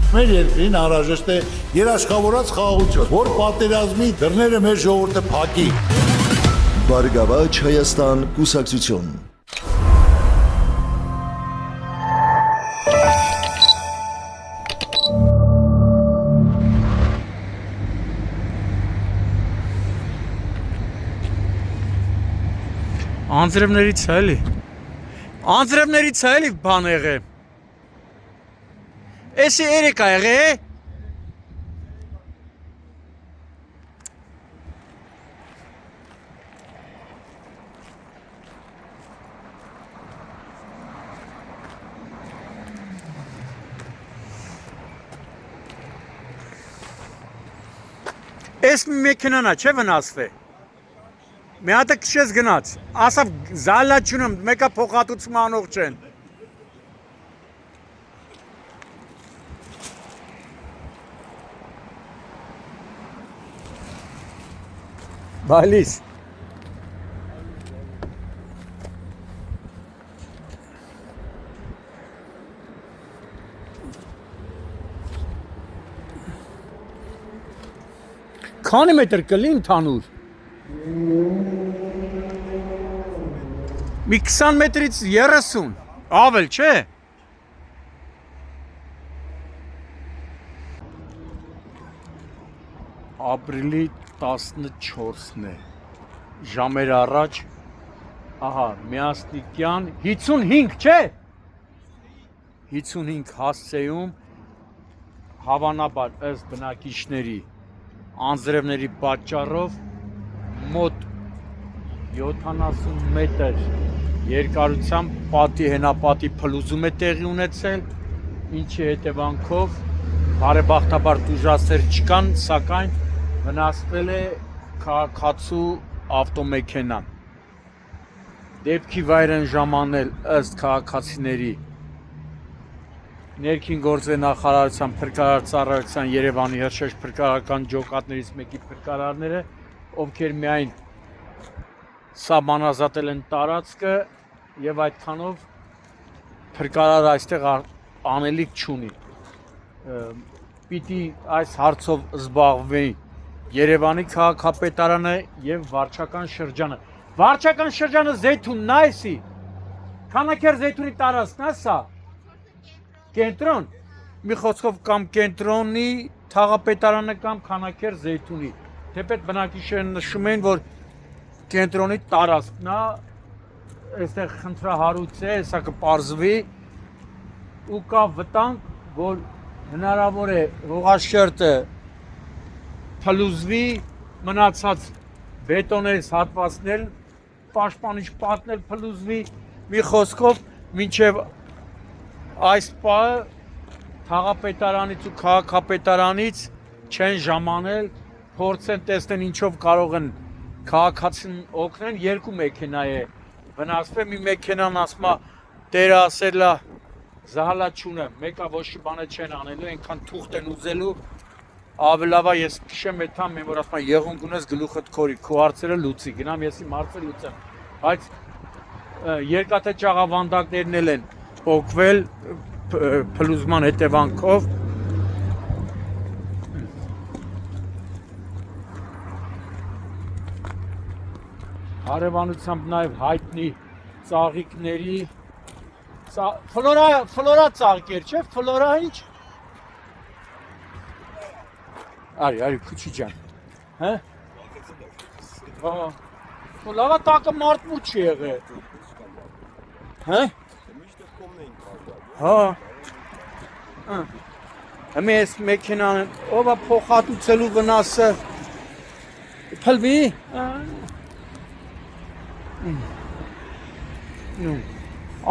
Մեր երկրին անհրաժեշտ է երաշխավորած խաղաղություն, որ պատերազմի դռները մեր ժողովուրդը փակի։ Բարգավաճ Հայաստան կուսակցություն։ Անձրևներից է էլի։ Անձրևներից է էլի բան եղե։ Էսի երեք է եղե։ Էս մի մեքենան է, չէ վնասվե։ Մի հատ է քշես գնաց, ասավ զալա չունեմ, մեկա փոխհատուցում անող չեն։ Բալիս։ Քանի մետր կլի ընդհանուր։ Մի 20 մետրից 30, ավել չէ։ Ապրիլի 14-ն է, ժամեր առաջ, ահա, Միասնիկյան, 55 չէ։ 55 հասցեում, հավանաբար ըստ բնակիչների անձրևների պատճառով մոտ 70 մետր երկարությամբ պատի հենապատի փլուզում է տեղի ունեցել, ինչի հետևանքով բարեբախտաբար տուժասեր չկան, սակայն վնասվել է քաղաքացու ավտոմեքենան։ Դեպքի վայր են ժամանել ըստ քաղաքացիների Ներքին գործերի նախարարության փրկարար ծառայության Երևանի հրշեջ փրկարարական ջոկատներից մեկի փրկարարները, ովքեր միայն սահմանազատել են տարածքը եւ այդքանով փրկարարը այստեղ անելիք չունի։ Պիտի այս հարցով զբաղվի Երևանի քաղաքապետարանը եւ վարչական շրջանը։ Վարչական շրջանը Զեյթունն է էսի։ Քանաքեր Զեյթունի տարածքն է սա։ Կենտրոն, մի խոսքով կամ կենտրոնի թաղապետարանը կամ Քանաքեր Զեյթունի։ Թեպետ բնակիչները նշում են, որ կենտրոնի տարածքն է, այստեղ խնդրահարույց է, սա կպարզվի ու կա վտանգ, որ հնարավոր է հողաշերտը փլուզվի, մնացած բետոններից հատվածնել, պաշտպանիչ պատնել փլուզվի, մի խոսքով մինչև այս պահը թաղապետարանից ու քաղաքապետարանից չեն ժամանել, փորձեն տեսնեն ինչով կարող են քաղաքացին օգնեն, երկու մեքենա է վնասվել, մի մեքենան ասում է տերը ասել է զահալա չունեմ, մեկը ոչ մի բան չեն անելու, այնքան թուղթ են ուզելու, ավելավա ես քշեմ այդ համ, որ ասում եմ եղունգ ունես գլուխդ քորի, քո հարցերը լուծի, գնամ ես իմ հարցը լուծեմ, բայց երկաթե ճաղավանդակներն էլ են օգվել փլուզման հետևանքով հարևանությամբ նաև հայտնի ծաղիկների ֆլորա ծաղիկեր չէ, ֆլորա ինչ արի քուչի ջան հա լավա տակը մարդ մուտ չի եղել հա հա Համի ես մեքենան ով է փոխհատուցելու վնասը փլվի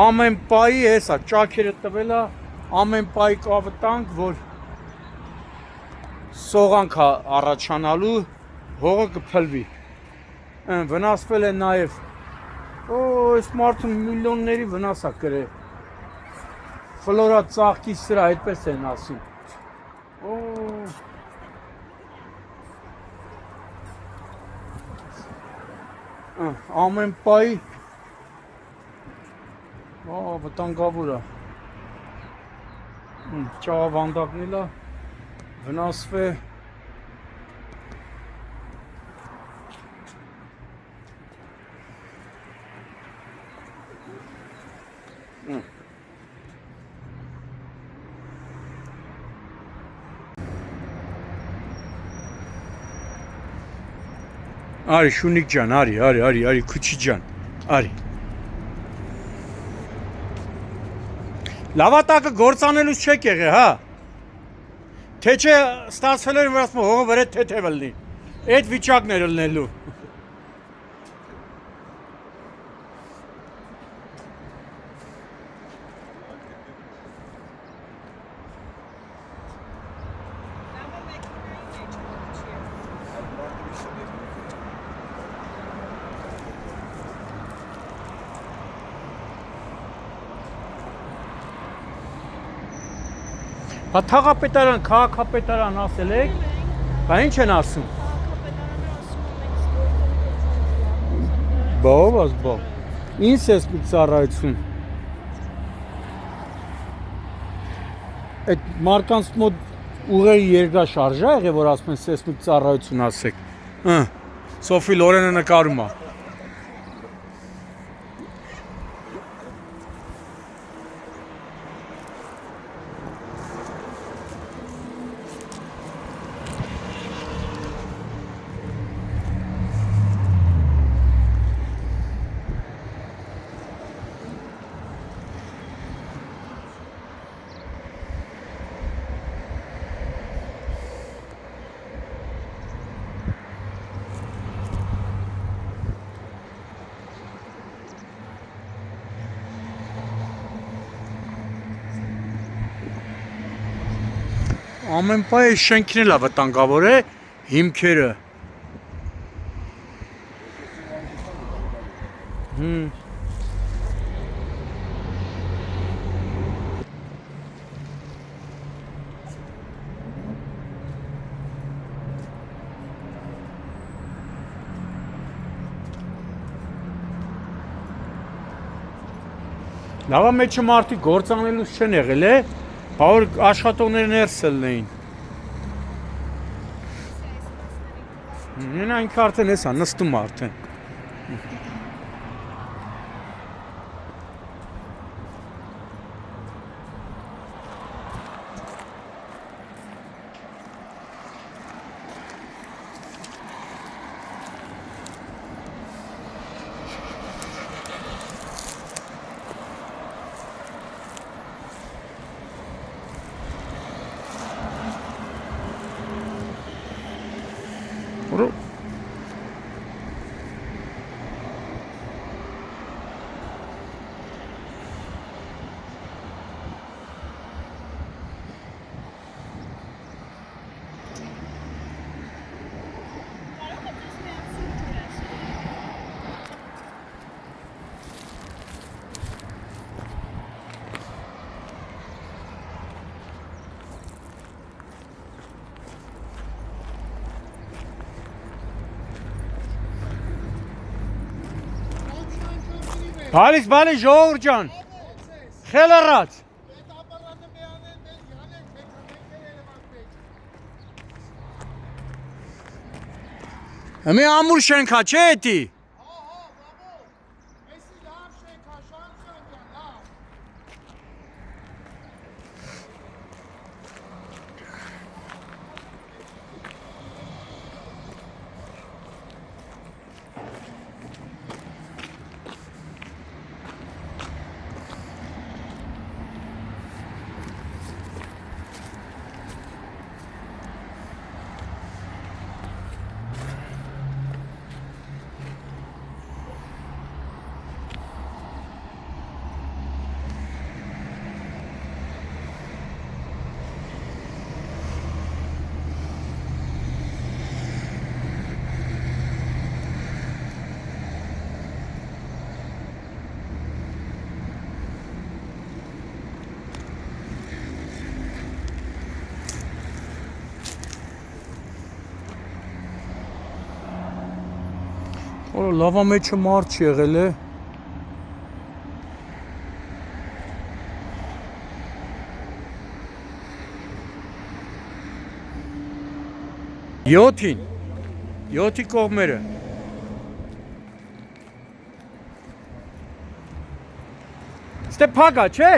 ամեն պայի հեսա ճաքերը տվել է ամեն պայի կավտանք որ սողանք առաջանալու հողը կփլվի վնասվել է նաև այս մարդը միլիոնների վնաս է կրել ֆլորա ծաղկի սրա այդպես են ասում ամեն պայի վտանգավոր է Ճաղավանդակն էլա վնասվե Արի Շունիկ ջան, արի քուչի ջան, արի Լավատակը գործանելուց չեք եղե, հա Թե չէ ստացվել էր վրացում հողը վրա թեթև լնի Այդ վիճակն էր լնելու Հա թաղապետարան, քաղաքապետարան ասել եք, բա ինչ են ասում։ Բավ, ինչ ես մի ծառայություն։ Այդ մարկանց մոտ ուղերի երկրաշարժա եղե, որ ասում են սեսմիկ ծառայություն ասեք։ Սոֆի Լորենը նկարում է։ Ամեն պայ շենքին էլ վտանգավոր է, հիմքերը։ Լավա մեջը մարդիկ գործանելուց չեն եղել է, որ աշխատողները ներսելն էին։ Նենա ինքը արդեն էսա, նստում արդեն։ Հալիս բանի ժողովուրդ ջան, խել առած։ Մի ամուր շենքա չէ էտի։ Լավա մեջը մարդ եղել է։ 7-ին 7-ի կողմերը Ստե փագա, չէ։